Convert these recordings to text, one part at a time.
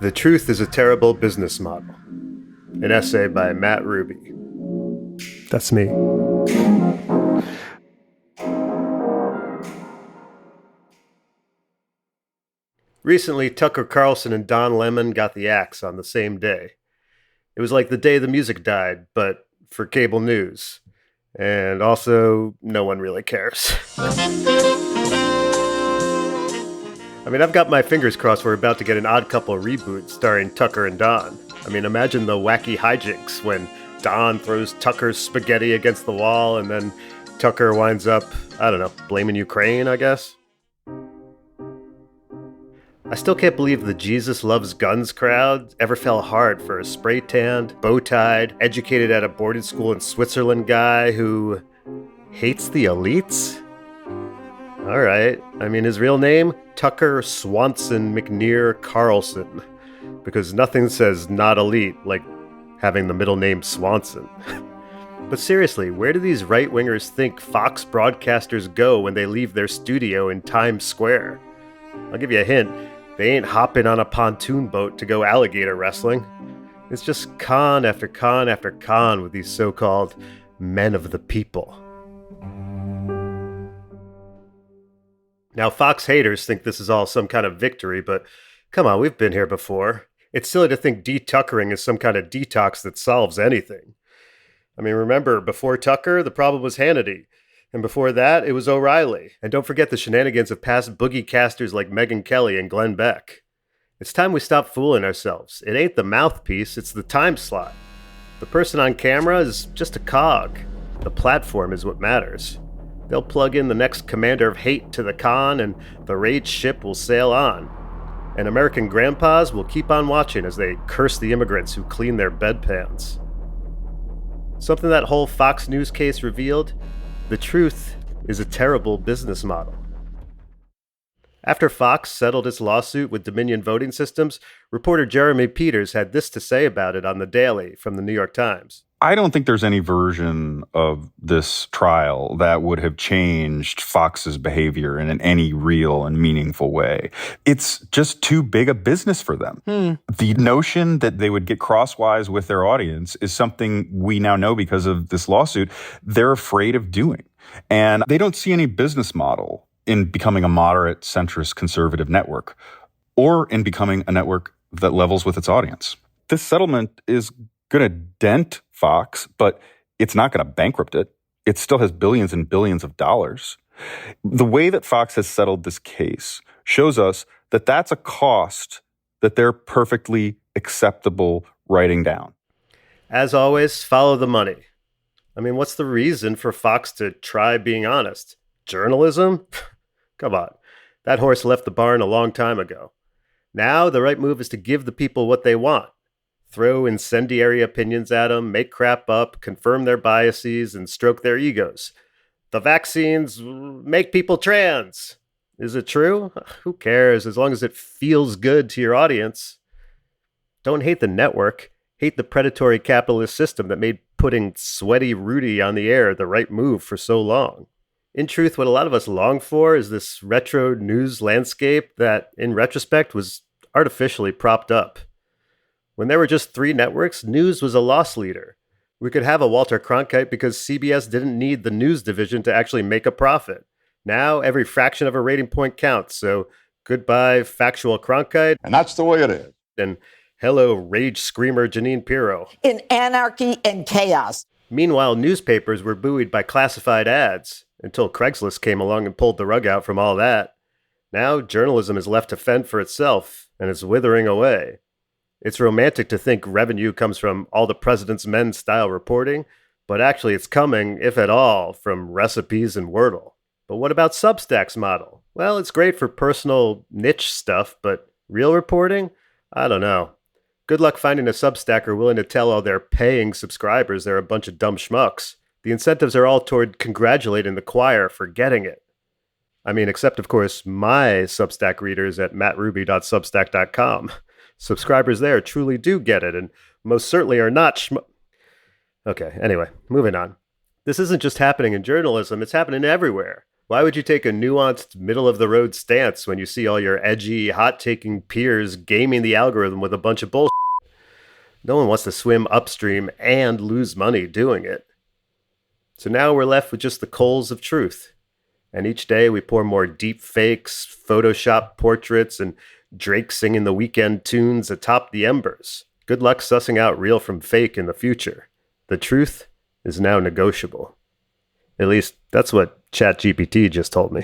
The Truth is a Terrible Business Model. An essay by Matt Ruby. That's me. Recently, Tucker Carlson and Don Lemon got the axe on the same day. It was like the day the music died, but for cable news. And also, no one really cares. I mean, I've got my fingers crossed we're about to get an Odd Couple reboot starring Tucker and Don. I mean, imagine the wacky hijinks when Don throws Tucker's spaghetti against the wall and then Tucker winds up, I don't know, blaming Ukraine, I guess? I still can't believe the Jesus Loves Guns crowd ever fell hard for a spray-tanned, bow-tied, educated at a boarding school in Switzerland guy who hates the elites? Alright, I mean, his real name? Tucker Swanson McNear Carlson. Because nothing says not elite like having the middle name Swanson. But seriously, where do these right-wingers think Fox broadcasters go when they leave their studio in Times Square? I'll give you a hint. They ain't hopping on a pontoon boat to go alligator wrestling. It's just con after con after con with these so-called men of the people. Now, Fox haters think this is all some kind of victory, but come on, we've been here before. It's silly to think de-tuckering is some kind of detox that solves anything. I mean, remember, before Tucker, the problem was Hannity. And before that, it was O'Reilly. And don't forget the shenanigans of past boogie casters like Megyn Kelly and Glenn Beck. It's time we stop fooling ourselves. It ain't the mouthpiece, it's the time slot. The person on camera is just a cog. The platform is what matters. They'll plug in the next commander of hate to the con, and the rage ship will sail on. And American grandpas will keep on watching as they curse the immigrants who clean their bedpans. Something that whole Fox News case revealed: the truth is a terrible business model. After Fox settled its lawsuit with Dominion Voting Systems, reporter Jeremy Peters had this to say about it on The Daily from the New York Times. I don't think there's any version of this trial that would have changed Fox's behavior in any real and meaningful way. It's just too big a business for them. The notion that they would get crosswise with their audience is something we now know because of this lawsuit they're afraid of doing. And they don't see any business model in becoming a moderate, centrist, conservative network, or in becoming a network that levels with its audience. This settlement is going to dent Fox, but it's not going to bankrupt it. It still has billions and billions of dollars. The way that Fox has settled this case shows us that that's a cost that they're perfectly acceptable writing down. As always, follow the money. I mean, what's the reason for Fox to try being honest? Journalism? Come on. That horse left the barn a long time ago. Now, the right move is to give the people what they want. Throw incendiary opinions at them, make crap up, confirm their biases, and stroke their egos. The vaccines make people trans. Is it true? Who cares, as long as it feels good to your audience. Don't hate the network. Hate the predatory capitalist system that made putting Sweaty Rudy on the air the right move for so long. In truth, what a lot of us long for is this retro news landscape that, in retrospect, was artificially propped up. When there were just 3 networks, news was a loss leader. We could have a Walter Cronkite because CBS didn't need the news division to actually make a profit. Now, every fraction of a rating point counts, so goodbye factual Cronkite. And that's the way it is. And hello rage screamer Janine Pirro. In anarchy and chaos. Meanwhile, newspapers were buoyed by classified ads until Craigslist came along and pulled the rug out from all that. Now, journalism is left to fend for itself, and it's withering away. It's romantic to think revenue comes from all the president's men style reporting, but actually it's coming, if at all, from recipes and Wordle. But what about Substack's model? Well, it's great for personal niche stuff, but real reporting? I don't know. Good luck finding a Substacker willing to tell all their paying subscribers they're a bunch of dumb schmucks. The incentives are all toward congratulating the choir for getting it. I mean, except, of course, my Substack readers at mattruby.substack.com. Subscribers there truly do get it, and most certainly are not Okay, anyway, moving on. This isn't just happening in journalism, it's happening everywhere. Why would you take a nuanced, middle of the road stance when you see all your edgy, hot taking peers gaming the algorithm with a bunch of bullshit? No one wants to swim upstream and lose money doing it. So now we're left with just the coals of truth. And each day we pour more deep fakes, Photoshop portraits, and Drake singing the weekend tunes atop the embers. Good luck sussing out real from fake in the future. The truth is now negotiable. At least that's what ChatGPT just told me.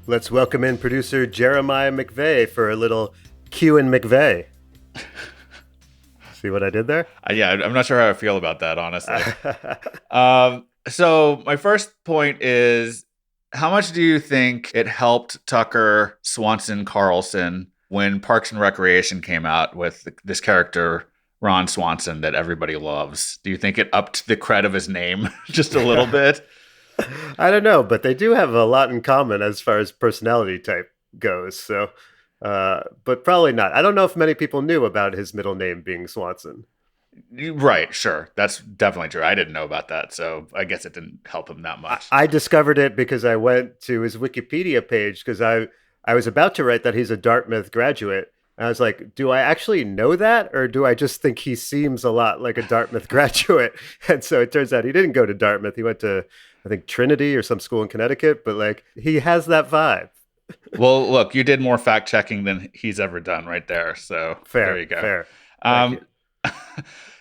Let's welcome in producer Jeremiah McVeigh for a little Q and McVeigh. See what I did there? Yeah, I'm not sure how I feel about that, honestly. So my first point is, how much do you think it helped Tucker Carlson when Parks and Recreation came out with this character, Ron Swanson, that everybody loves? Do you think it upped the cred of his name just a little bit? I don't know, but they do have a lot in common as far as personality type goes. So, but probably not. I don't know if many people knew about his middle name being Swanson. Right, sure. That's definitely true. I didn't know about that, so I guess it didn't help him that much. I discovered it because I went to his Wikipedia page because I was about to write that he's a Dartmouth graduate. And I was like, do I actually know that? Or do I just think he seems a lot like a Dartmouth graduate? And so it turns out he didn't go to Dartmouth. He went to, I think, Trinity or some school in Connecticut. But like, he has that vibe. Well, look, you did more fact checking than he's ever done right there. So fair, there you go. Fair.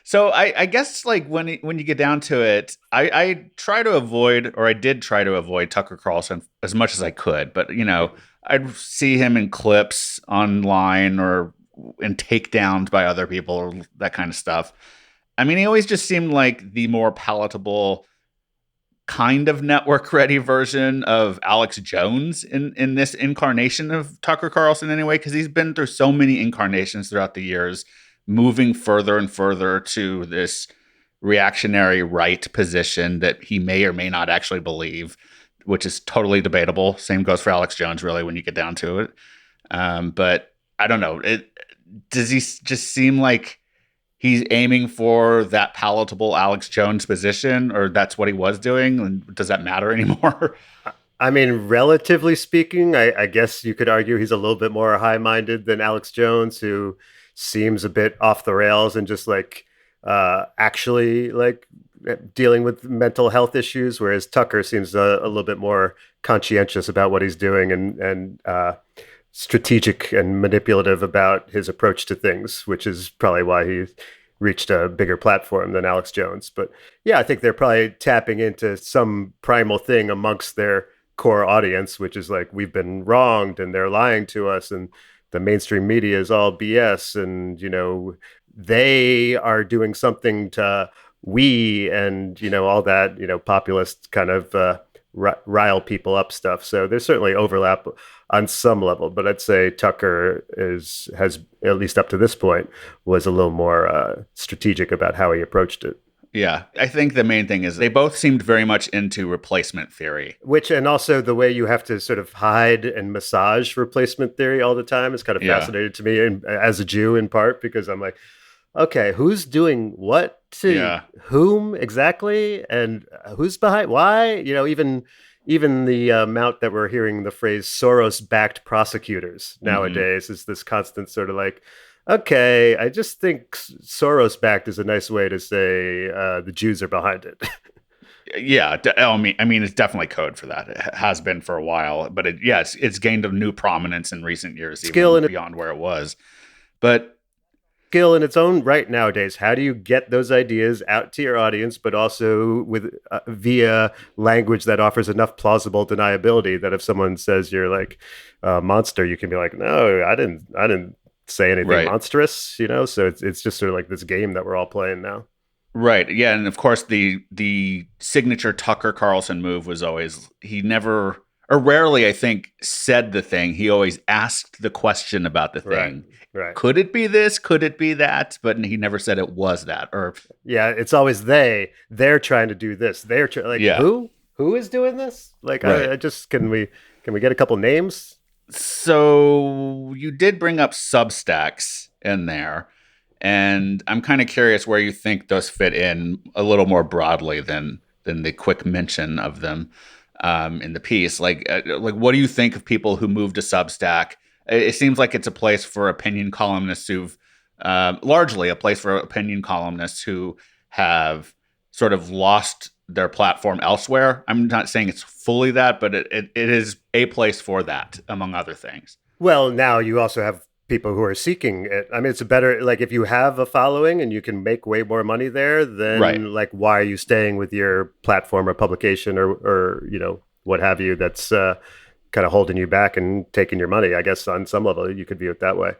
So I guess like when you get down to it, I try to avoid, or I did try to avoid Tucker Carlson as much as I could. But, you know, I'd see him in clips online or in takedowns by other people or that kind of stuff. I mean, he always just seemed like the more palatable kind of network ready version of Alex Jones in this incarnation of Tucker Carlson anyway, because he's been through so many incarnations throughout the years, moving further and further to this reactionary right position that he may or may not actually believe, which is totally debatable. Same goes for Alex Jones, really, when you get down to it. But I don't know. Does he just seem like he's aiming for that palatable Alex Jones position, or that's what he was doing? And does that matter anymore? I mean, relatively speaking, I guess you could argue he's a little bit more high-minded than Alex Jones, who seems a bit off the rails and just like actually like dealing with mental health issues, whereas Tucker seems a little bit more conscientious about what he's doing and strategic and manipulative about his approach to things, which is probably why he reached a bigger platform than Alex Jones. But yeah, I think they're probably tapping into some primal thing amongst their core audience, which is like, we've been wronged and they're lying to us and the mainstream media is all BS, and, you know, they are doing something to we and, you know, all that, you know, populist kind of rile people up stuff. So there's certainly overlap on some level, but I'd say Tucker has, at least up to this point, was a little more strategic about how he approached it. Yeah, I think the main thing is they both seemed very much into replacement theory. Which, and also the way you have to sort of hide and massage replacement theory all the time is kind of fascinating to me, and as a Jew in part, because I'm like, okay, who's doing what to whom exactly, and who's behind why? You know, even the amount that we're hearing the phrase Soros-backed prosecutors nowadays is this constant sort of like, okay, I just think Soros-backed is a nice way to say the Jews are behind it. Yeah, I mean, it's definitely code for that. It has been for a while, but it's gained a new prominence in recent years, even beyond where it was. But skill in its own right nowadays. How do you get those ideas out to your audience, but also with via language that offers enough plausible deniability that if someone says you're like a monster, you can be like, no, I didn't say anything monstrous, you know? So it's just sort of like this game that we're all playing now. Right. Yeah. And of course the signature Tucker Carlson move was always, or rarely, I think, said the thing. He always asked the question about the thing. Right. Could it be this? Could it be that? But he never said it was that. Or yeah, it's always they're trying to do this. They're who is doing this? Like, Right. I just can we get a couple names? So you did bring up Substacks in there, and I'm kind of curious where you think those fit in a little more broadly than the quick mention of them in the piece. Like what do you think of people who move to Substack? It seems like it's a place for opinion columnists who've largely a place for opinion columnists who have sort of lost their platform elsewhere. I'm not saying it's fully that, but it is a place for that, among other things. Well, now you also have people who are seeking it. I mean, it's a better, like, if you have a following and you can make way more money there, then Right. like, why are you staying with your platform or publication or what have you, that's kind of holding you back and taking your money? I guess on some level you could view it that way.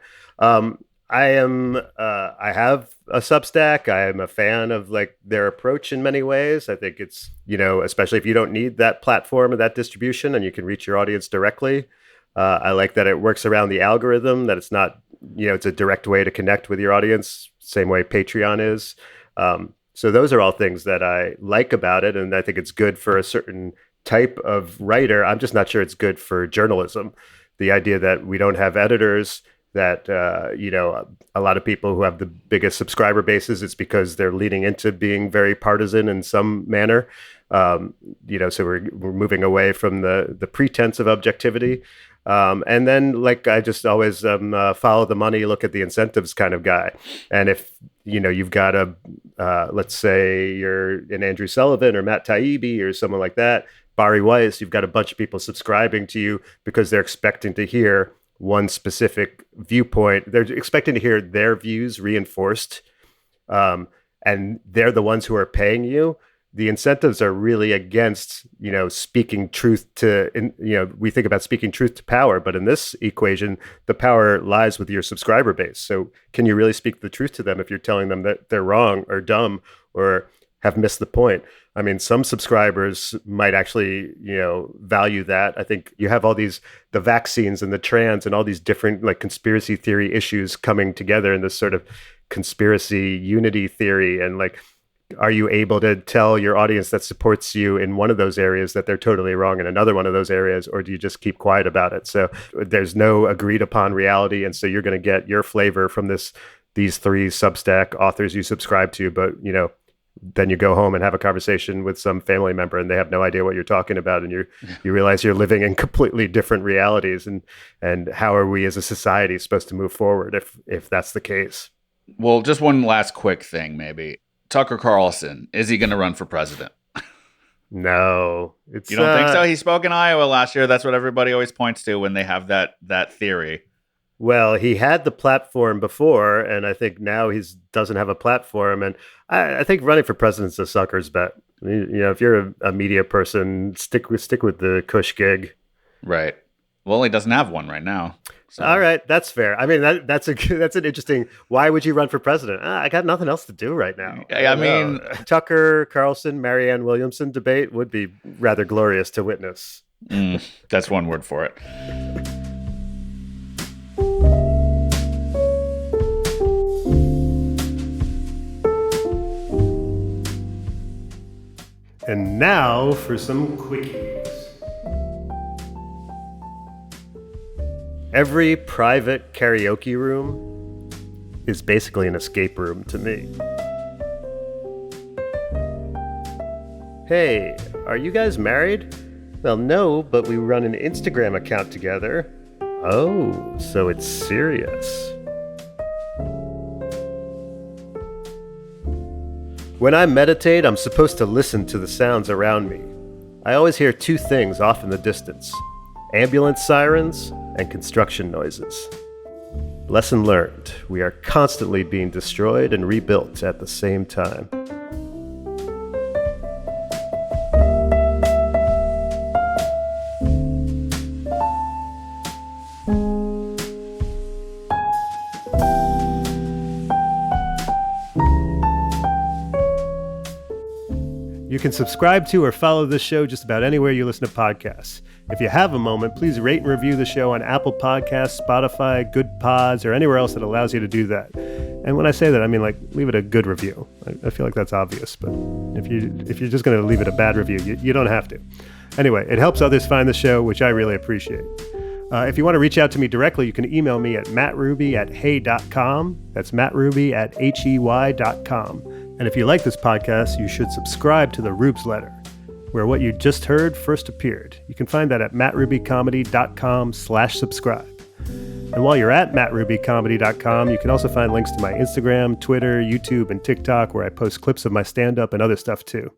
I have a Substack. I am a fan of like their approach in many ways. I think it's, especially if you don't need that platform or that distribution and you can reach your audience directly. I like that it works around the algorithm, that it's not, it's a direct way to connect with your audience, same way Patreon is. So those are all things that I like about it. And I think it's good for a certain type of writer. I'm just not sure it's good for journalism. The idea that we don't have editors, that, a lot of people who have the biggest subscriber bases, it's because they're leaning into being very partisan in some manner. So we're moving away from the pretense of objectivity. And then, like, I just always follow the money, look at the incentives kind of guy. And if, you've got let's say you're an Andrew Sullivan or Matt Taibbi or someone like that, Bari Weiss, you've got a bunch of people subscribing to you because they're expecting to hear one specific viewpoint. They're expecting to hear their views reinforced. And they're the ones who are paying you. The incentives are really against, speaking truth to, we think about speaking truth to power, but in this equation, the power lies with your subscriber base. So can you really speak the truth to them if you're telling them that they're wrong or dumb or have missed the point? I mean, some subscribers might actually, value that. I think you have all the vaccines and the trans and all these different like conspiracy theory issues coming together in this sort of conspiracy unity theory. And like, are you able to tell your audience that supports you in one of those areas that they're totally wrong in another one of those areas, or do you just keep quiet about it? So there's no agreed upon reality. And so you're going to get your flavor from these three Substack authors you subscribe to, but, then you go home and have a conversation with some family member and they have no idea what you're talking about. And you realize you're living in completely different realities. And how are we as a society supposed to move forward if that's the case? Well, just one last quick thing, maybe. Tucker Carlson, is he going to run for president? No. You don't think so? He spoke in Iowa last year. That's what everybody always points to when they have that theory. Well, he had the platform before, and I think now he doesn't have a platform. And I think running for president's a sucker's bet. If you're a media person, stick with the cush gig. Right. Well, he doesn't have one right now. So. All right, that's fair. I mean, that's an interesting. Why would you run for president? I got nothing else to do right now. I mean, Tucker Carlson, Marianne Williamson debate would be rather glorious to witness. That's one word for it. And now for some quickies. Every private karaoke room is basically an escape room to me. Hey, are you guys married? Well, no, but we run an Instagram account together. Oh, so it's serious. When I meditate, I'm supposed to listen to the sounds around me. I always hear two things off in the distance: ambulance sirens and construction noises. Lesson learned. We are constantly being destroyed and rebuilt at the same time. You can subscribe to or follow this show just about anywhere you listen to podcasts. If you have a moment, please rate and review the show on Apple Podcasts, Spotify, Good Pods, or anywhere else that allows you to do that. And when I say that, I mean, like, leave it a good review. I feel like that's obvious, but if you're just going to leave it a bad review, you don't have to. Anyway, it helps others find the show, which I really appreciate. If you want to reach out to me directly, you can email me at mattruby@hey.com. That's mattruby@hey.com. And if you like this podcast, you should subscribe to the Rubes Letter, where what you just heard first appeared. You can find that at mattrubycomedy.com/subscribe. And while you're at mattrubycomedy.com, you can also find links to my Instagram, Twitter, YouTube, and TikTok, where I post clips of my stand-up and other stuff too.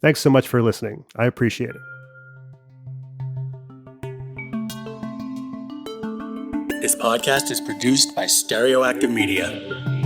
Thanks so much for listening. I appreciate it. This podcast is produced by Stereoactive Media.